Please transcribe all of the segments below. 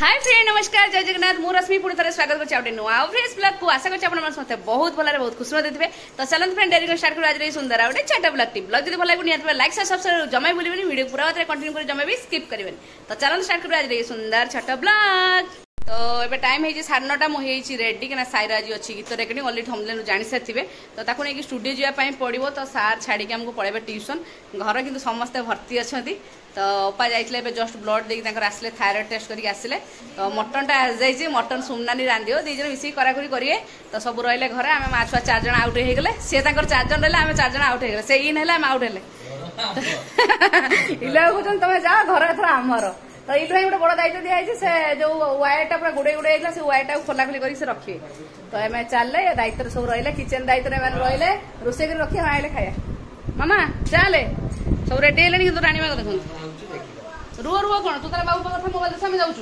Hi friend नमस्कार जय जगन्नाथ मु रश्मि पुणी थे स्वागत करछि आउटे नुआ फ्रेश ब्लॉग को आशा करछि आपण समस्त बहुत भलरे बहुत खुश देथिबे। तो चलन फ्रेंड डेरी को स्टार्ट करू आज रे सुंदर आउटे छोटा ब्लॉग टी ब्लॉग जदी भल लागु नियत लाइक सब्सक्राइब जमाई बोलिबेनी वीडियो पूरा बात कंटिन्यू कर जमाई भी स्किप करिवेनी। तो चलन स्टार्ट करू आज रे सुंदर छोटा ब्लॉग। तो एबे टाइम है 9:30 मु हेची रेडी कि साइरा आज अच्छी गीत रेकर्डिंग ऑलरेडी हमले जानि साथिबे। तो ताको नै कि स्टूडियो जिया पई पड़िबो। तो सार छाड़ी के हमको पळेबे ट्यूशन घर किंतु समस्त भर्ती अछंती। तो अपा जाइले एबे जस्ट ब्लड देकी तांकर आसले थायराइड टेस्ट करके आसले। तो मटन टा आ जाइछि मटन सुमनानी रांदियो दी जन मिसी करा करी करिए। तो सब रहले घरे आमे मा छुआ 4 जण आउट हे गेले से तांकर 4 जण रहले आमे 4 जण आउट हे गेले से इन हेले आमे आउट हेले इला कोजन तमे जा घर एथरा हमर। तो इलु भाई गोटे बड़ दायित्व दिखाई से जो वायर टा पूरा गुड़े गुड़े से वायर टा खोला खोली कर रखिए। तो एम चल दायित्व सब रही किचेन दायित्व रही रोसे कर रखिए आए खाया मामा चले सब रेडी है कि राणी देख रुह रुह कौन तू तार बाबू कथा मोबाइल देख जाऊँ।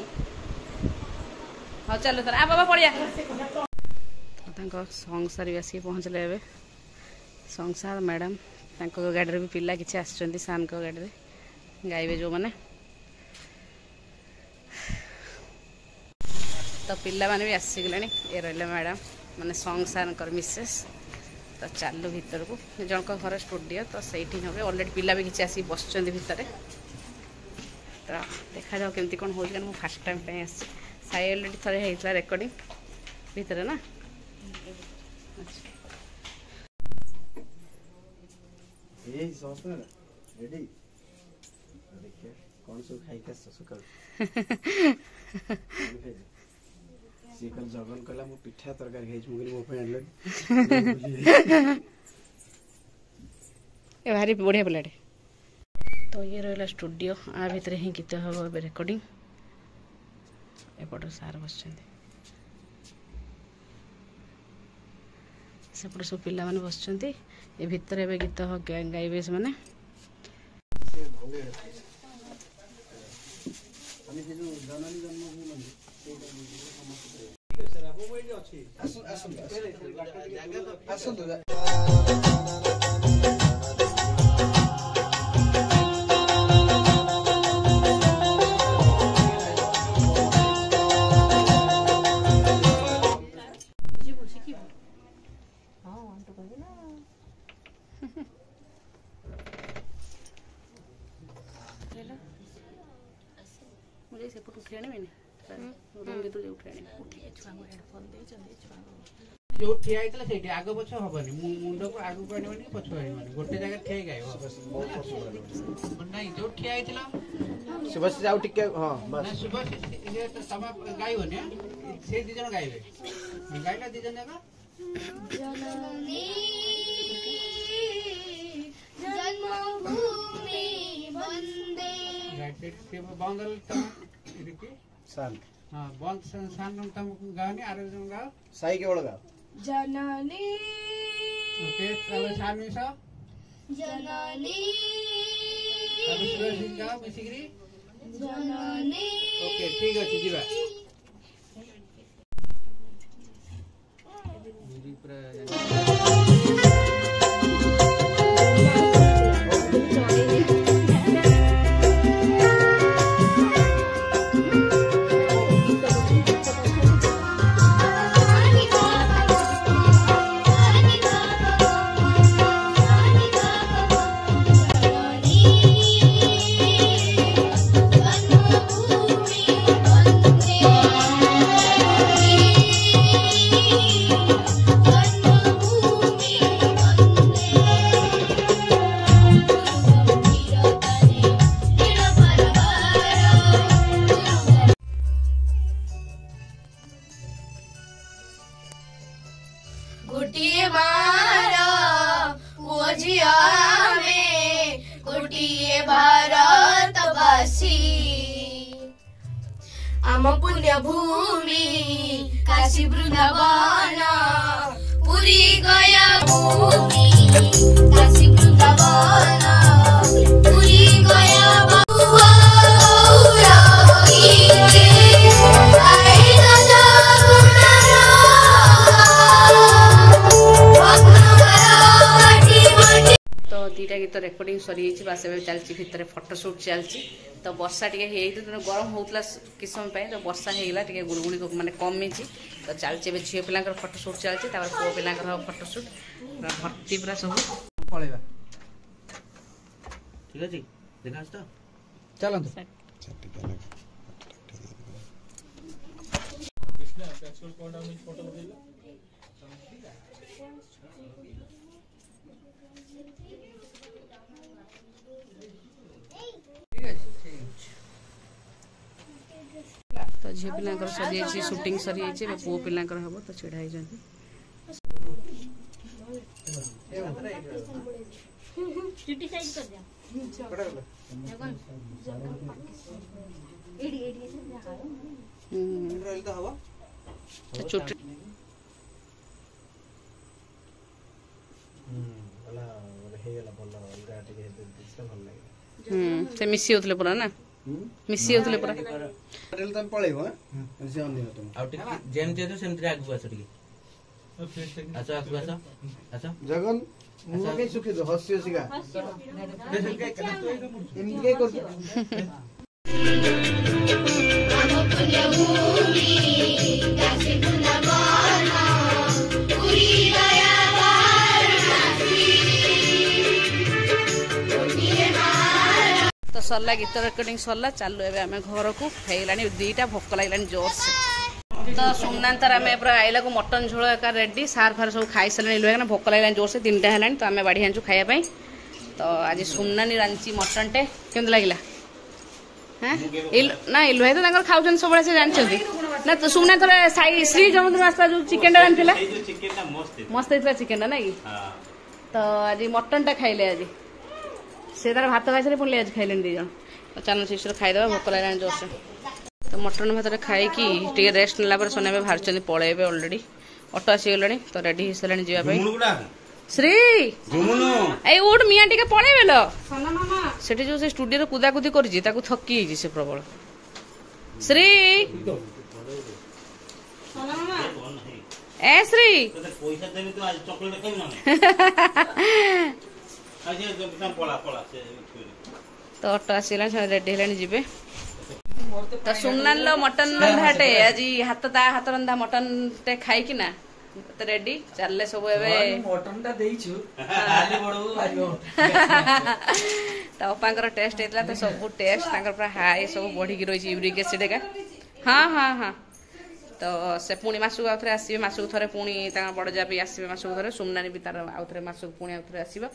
हाँ चलो तार आ बाबा पड़िया सॉन्ग सारी आसिक पहुँचले ए संसार मैडम गाड़ी भी पिला किसी आसान सान गाड़ी गाइबे जो मैंने। तो पिला माने भी आसीगले ये रही मैडम माने सॉन्ग सार मिसेस। तो चलू भीतर को जन घर स्टूडियो तो सही हम अलरेडी पिला भी किसी आसिक बस भितर। तो देखा जाओ केमती कौन हो फास्ट टाइम पे साई अलरेडी थे होता रेकर्डिंग भितर ना। कल जगन कहला मु पिठा तरकारी खाइछ मुगली मो पे आनले ए भारी बढ़िया पिलाटे। तो ये रहला स्टूडियो आ भीतर ही गीत हबो रेकॉर्डिंग एपट सार बस सेपट सब पिला माने बस ए भीतर एबे गीत गाइबे से माने मुझे सेपट उठे आने रूम भीतर उठे जो ठिया आइतला सेठी आगो पछ हबनी मुंड को आगो को आनिबनी पछ आनिबनी गोटे जगह ठिया गाइबो बहुत नहीं जो ठिया आइतला सुबह से जाऊ टिके हां बस ना सुबह ये तमा गाइबो ने से दी जन गाइबे गाइला दी जन जगह जननी जन्मभूमि वंदे गाइड पे बांगल इरकी सान हां बंद सान तम गानी आरो जन गा साई के ओळगा जननी ओके तब सामी सा जननी तब सुरेश का मिसिग्री जननी ओके ठीक अछि जीवा मुझी पूरा गोटिए मारा ओझिया में गोटिए भारतवासी आम पुण्य भूमि काशी वृंदावन पुरी गया भूमि काशी वृंदावन पुरी गया गीत रेकर्डिंग सरी बास चलती भितर फोटोशूट चलती तो वर्षा टे गरम होता कि समय तो वर्षा होगा टे गुड़गुड़ी माने कमी तो चलती झील पिला फोटोशूट चलती पुओ पिला फोटोशूट भर्ती पूरा सब पळेबा ठीक अछि देखा तो चलंतु कृष्णा एक्चुअल पॉइंट हम फोटो देला तो झील पिला सरी शूटिंग सरी पुओ पिला हम तो छिड़ा ही चुटी साइज कर दिया चुटी से मिसी होतले पूरा ना मिसी होतले पूरा होटल तम पळेबो से अन्य तुम आउ टिक जेम जे तो सेमति आगु आसो टिक अच्छा आगु आसो अच्छा जगन मुंह के सुखी दो हस्यो सिगा एमि के कर हम पुण्य भूमि काशी वृंदावन पूरी दया वाराणसी तो सरला गीत रेकर्डिंग सरला चालू एबे आमे घर को खाइलानी दीटा भोक लागलानी जोर से तो सुमनांतर आम पूरा आइला को मटन झोल एका रेडी सार फार सब खाई सारे इलुआ भोक लगे जोर से 3टा है तो आम बाढ़ी आनचु खाइबा तो आज सुमनानी रांची मटन टे केमती लगला हाँ ना इलु भाई तो खाऊन सब से जानते ना तो सुमना थोड़ा श्री जमद्र आसला जो चिकेन टा रांधिला मस्त होता चिकेन ना कि तो आज मटन टा खाइले आज से तार भात खाई सारे पुणी आज खाइले 2 जन तो चालन शिशुर खाईदेवा भोक लगे जोर से तो मटन भात खाई टे रेस्ट नाला सोना बाहर पलैबे अलरेडी ऑटो आसीगला तो रेडी हो सारे जावाई श्री ए उठ मिया टे पलैबे लो से जो से स्टूडियो कुदाकुदी कर थकी से प्रबल श्री ए श्री तो ऑटो आसीगला रेडी है जी तो सुमनान लो मटन रंधाटे आज हाथ ता हाथ रंधा मटन टे खाई कि ना तो रेडी चलले सब एबे मटन ता देइछु आली बडो आइयो तो अपांकर टेस्ट हेतला तो सब टेस्ट तांकर पूरा हाई सब बढ़ी की रही यूरिक एसिड का हाँ हाँ हाँ तो से पुणी मासु आउ थरे आसीबे मासु थरे पुणी ता बड़ जाबी आसीबे मासु थरे सुमनानी भी तार आउ थरे मासु पुणी आउ थरे आसीबो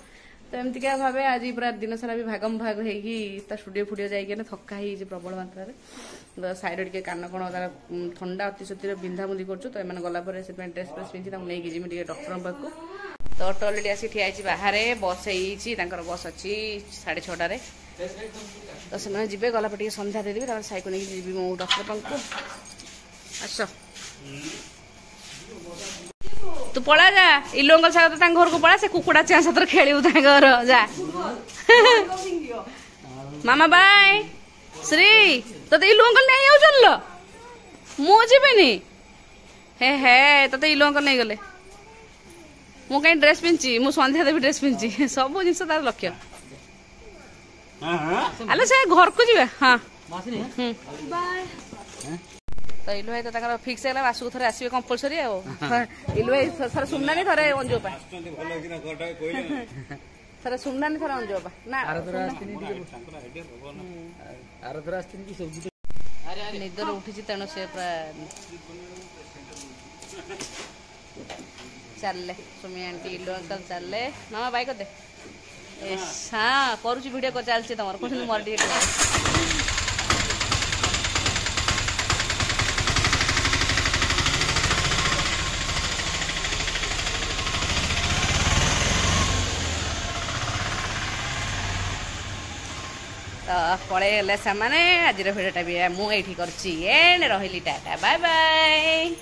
तो एमती क्या भावे आज पूरा दिन सारा भी भागम भाग होगी स्टूडियो फुडियो जाइए थका ही प्रबल मात्रा साइड टे कान कण तार ठंडा अतिशक्ति बिंधा बुंदी कर एम गलापर से ड्रेस फ्रेस पिंधि नहीं जी डॉक्टर पाक तो ऑटो अलरेडी आसी ठिया बाहर बस हो बस अच्छी 6:30 तो से जी गलापर टे सन्ध्या देदेवी साइको नहीं जी मो डॉक्टर पाक आस तू पड़ा जा इलोंगल साथ तो घर को पड़ा से कुकुड़ा चिया साथ खेलू घर जा मामा बाय श्री तो इलोंगल नहीं आउ चल मु जीबेनी हे हे तो इलोंगल नहीं गले मु कहीं ड्रेस पिंची मु संध्या देवी ड्रेस पिंची सब जिनस तार लक्ष्य आलो से घर को जीवे हाँ तो इलु भाई तो फिक्स है आसू थे आसवे कंपलसरी इलु भाई थोड़े सुमनानी थे अंजुपा थे सुमनानी थे अंजुपा ना निदर उठी तेणु से चल सुमी आंटी इलु अंकल चल मामा बाइक दे हाँ करुच्ची भिडियो चलती तुम कौन मोर टे तो पलैगले से आज भिडियोटा भी मुझे कर रही टाटा बाय बाय।